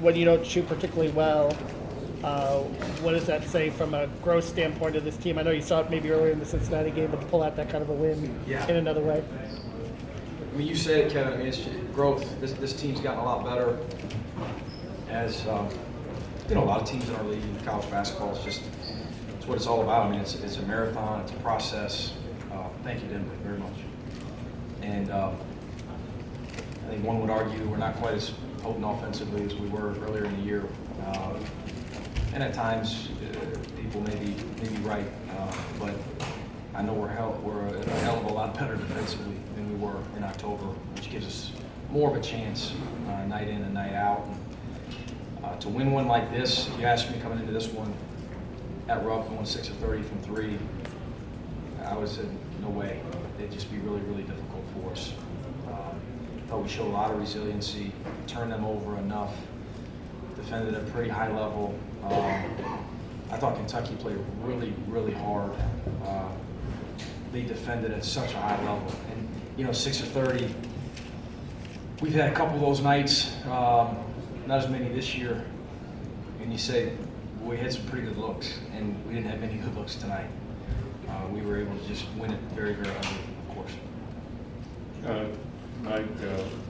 when you don't shoot particularly well, what does that say from a growth standpoint of this team? I know you saw it maybe earlier in the Cincinnati game, but to pull out that kind of a win in another way. I mean, you said it, Kevin. I mean, it's growth. This team's gotten a lot better. As a lot of teams in our league, college basketball is it's what it's all about. I mean, it's a marathon. It's a process. Thank you, Denver, very much. And I think one would argue we're not quite as potent offensively as we were earlier in the year. And at times, people may be right, but I know we're a hell of a lot better defensively than we were in October, which gives us more of a chance night in and night out. And, to win one like this, if you asked me coming into this one at Rupp going 6 of 30 from 3, I would have said no way. It'd just be really, really difficult for us. I thought we showed a lot of resiliency, turned them over enough, defended at a pretty high level. I thought Kentucky played really, really hard. They defended at such a high level. And, 6 of 30, we've had a couple of those nights, not as many this year. And you say, we had some pretty good looks, and we didn't have many good looks tonight. We were able to just win it very, very ugly, of course. Mike,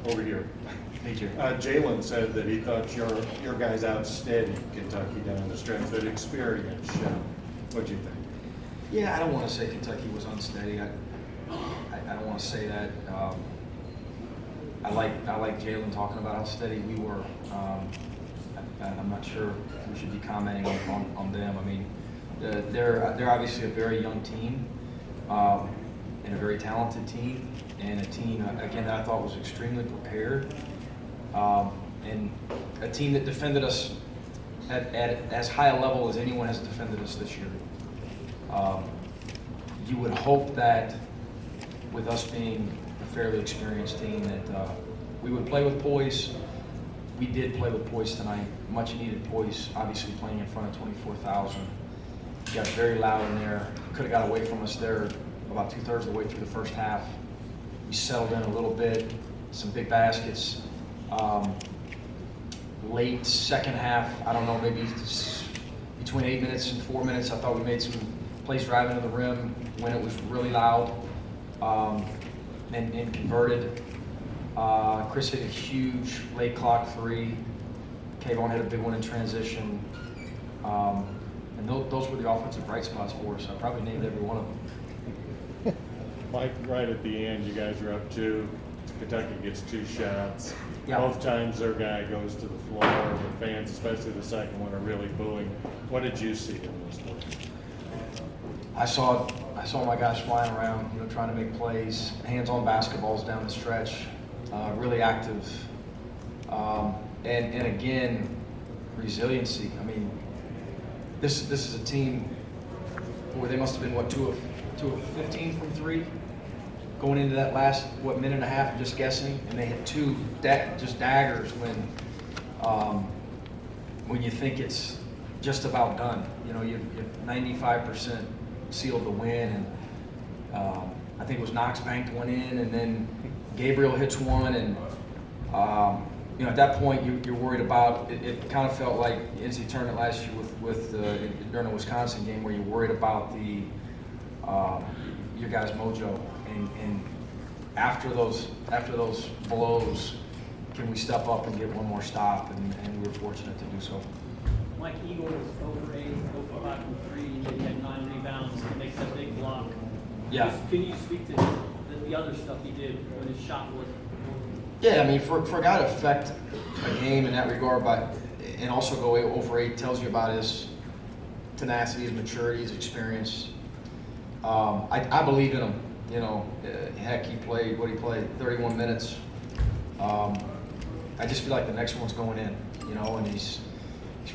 over here. Hey, Jerry. Jalen said that he thought your guys outsteadied Kentucky down the stretch. That experience. What'd you think? Yeah, I don't want to say Kentucky was unsteady. I don't want to say that. I like Jalen talking about how steady we were. I'm not sure we should be commenting on them. I mean, they're obviously a very young team and a very talented team, and a team again that I thought was extremely prepared, and a team that defended us at as high a level as anyone has defended us this year. You would hope that with us being a fairly experienced team that we would play with poise. We did play with poise tonight, much needed poise, obviously playing in front of 24,000. Got very loud in there, could have got away from us there about 2/3 of the way through the first half. We settled in a little bit, some big baskets. Late second half, I don't know, maybe between 8 minutes and 4 minutes, I thought we made some plays driving to the rim when it was really loud and converted. Chris hit a huge late clock 3. Kayvon hit a big one in transition. And those were the offensive bright spots for us. I probably named every one of them. Mike, right at the end, you guys are up 2. Kentucky gets 2 shots. Yeah. Both times their guy goes to the floor. The fans, especially the second one, are really booing. What did you see in this one? I saw my guys flying around, trying to make plays, hands-on basketballs down the stretch, really active, and again, resiliency. I mean, this is a team where they must have been 2 of 15 from 3 going into that last minute and a half, just guessing, and they hit 2 just daggers when you think it's just about done. You've 95% sealed the win, and I think it was Knox banked one in, and then Gabriel hits one, and at that point you're worried about it. It kind of felt like NCAA tournament last year during the Wisconsin game, where you're worried about your guys' mojo, and after those blows, can we step up and get one more stop? And we were fortunate to do so. Mike, Eagle was over 8, 0 for 5 from 3, and you had 9 rebounds to make that big block. Yeah. Can you speak to the other stuff he did when his shot was? Yeah, I mean, for a guy to affect a game in that regard, and also go 0 for 8 tells you about his tenacity, his maturity, his experience. I believe in him. Heck, he played 31 minutes. I just feel like the next one's going in, and he's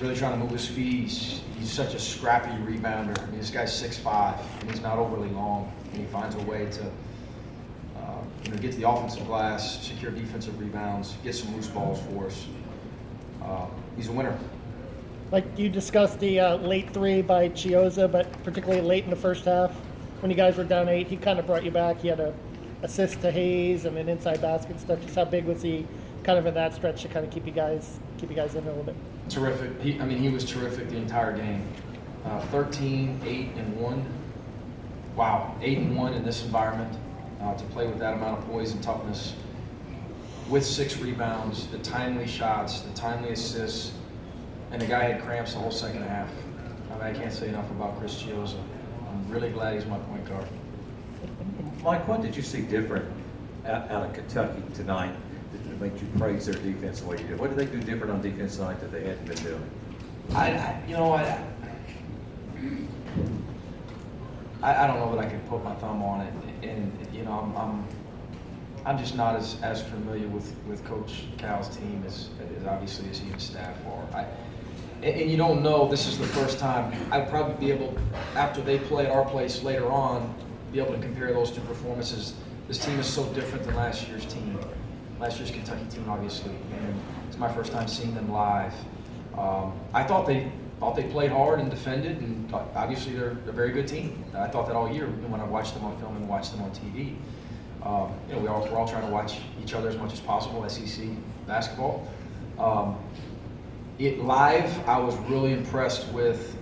really trying to move his feet. He's such a scrappy rebounder. I mean, this guy's 6'5", and he's not overly long, and he finds a way to get to the offensive glass, secure defensive rebounds, get some loose balls for us. He's a winner. Like you discussed the late 3 by Chiozza, but particularly late in the first half when you guys were down 8, he kind of brought you back. He had a assist to Hayes and an inside basket stuff. Just how big was he kind of in that stretch to kind of keep you guys in a little bit? Terrific. He was terrific the entire game. 13, 8, and 1. Wow, 8 and 1 in this environment. To play with that amount of poise and toughness, with 6 rebounds, the timely shots, the timely assists, and the guy had cramps the whole second half. I can't say enough about Chris Chioza. I'm really glad he's my point guard. Mike, what did you see different out of Kentucky tonight that made you praise their defense the way you did? What did they do different on defense tonight that they hadn't been doing? I don't know that I could put my thumb on it, and I'm just not as familiar with Coach Cal's team as obviously as he and his staff are. And you don't know, this is the first time. I'd probably be able, after they play at our place later on, be able to compare those two performances. This team is so different than last year's team. Last year's Kentucky team, obviously, and it's my first time seeing them live. I thought they played hard and defended, and obviously they're a very good team. I thought that all year when I watched them on film and watched them on TV. We're all trying to watch each other as much as possible, SEC basketball. Live, I was really impressed with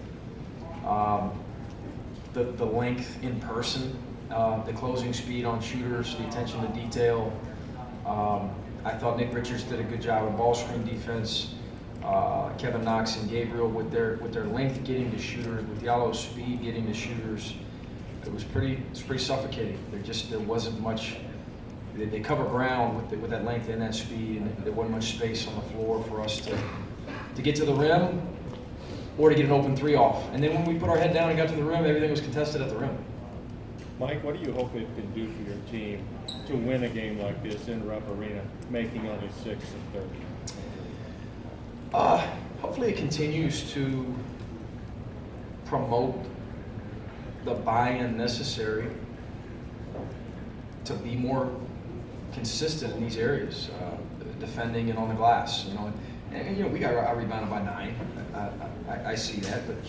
the length in person, the closing speed on shooters, the attention to detail. I thought Nick Richards did a good job with ball screen defense. Kevin Knox and Gabriel with their length getting to shooters, with Diallo's speed getting to shooters. It was pretty suffocating. There wasn't much. They cover ground with that length and that speed, and there wasn't much space on the floor for us to get to the rim or to get an open 3 off. And then when we put our head down and got to the rim, everything was contested at the rim. Mike, what do you hope it can do for your team to win a game like this in Rupp Arena, making only 6 of 30? Hopefully it continues to promote the buy-in necessary to be more consistent in these areas, defending and on the glass. And we got out-rebounded by 9. I see that, but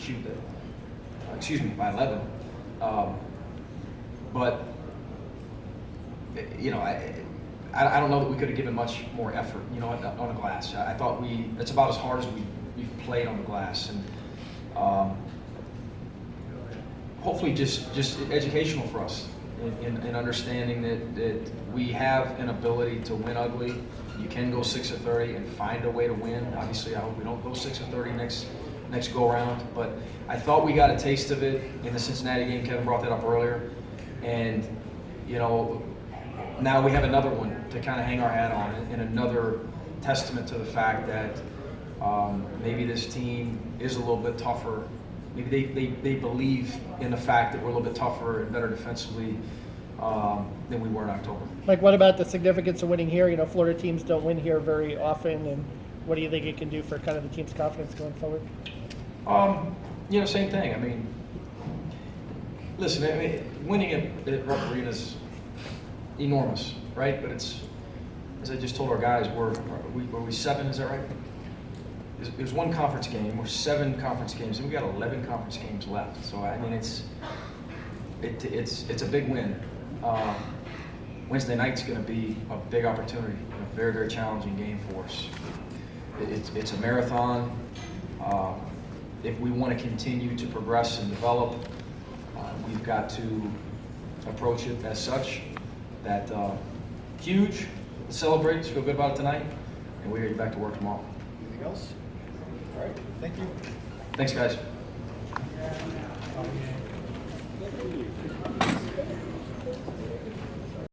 by 11. But I don't know that we could have given much more effort, on the glass. I thought it's about as hard as we've played on the glass, and hopefully just educational for us in understanding that we have an ability to win ugly. You can go 6 of 30 and find a way to win. Obviously, I hope we don't go 6 of 30 next go around, but I thought we got a taste of it in the Cincinnati game. Kevin brought that up earlier, and now we have another one to kind of hang our hat on, and another testament to the fact that maybe this team is a little bit tougher. Maybe they believe in the fact that we're a little bit tougher and better defensively than we were in October. Like, what about the significance of winning here? Florida teams don't win here very often, and what do you think it can do for kind of the team's confidence going forward? Same thing. Listen, winning at Rupp Arena is enormous, right? But it's, as I just told our guys, were we 7? Is that right? It was 1 conference game. We're 7 conference games, and we got 11 conference games left. So it's a big win. Wednesday night's going to be a big opportunity, a very, very challenging game for us. It's a marathon. If we want to continue to progress and develop, we've got to approach it as such. That huge. Let's celebrate. Let's feel good about it tonight, and we're back to work tomorrow. Anything else? All right. Thank you. Thanks, guys.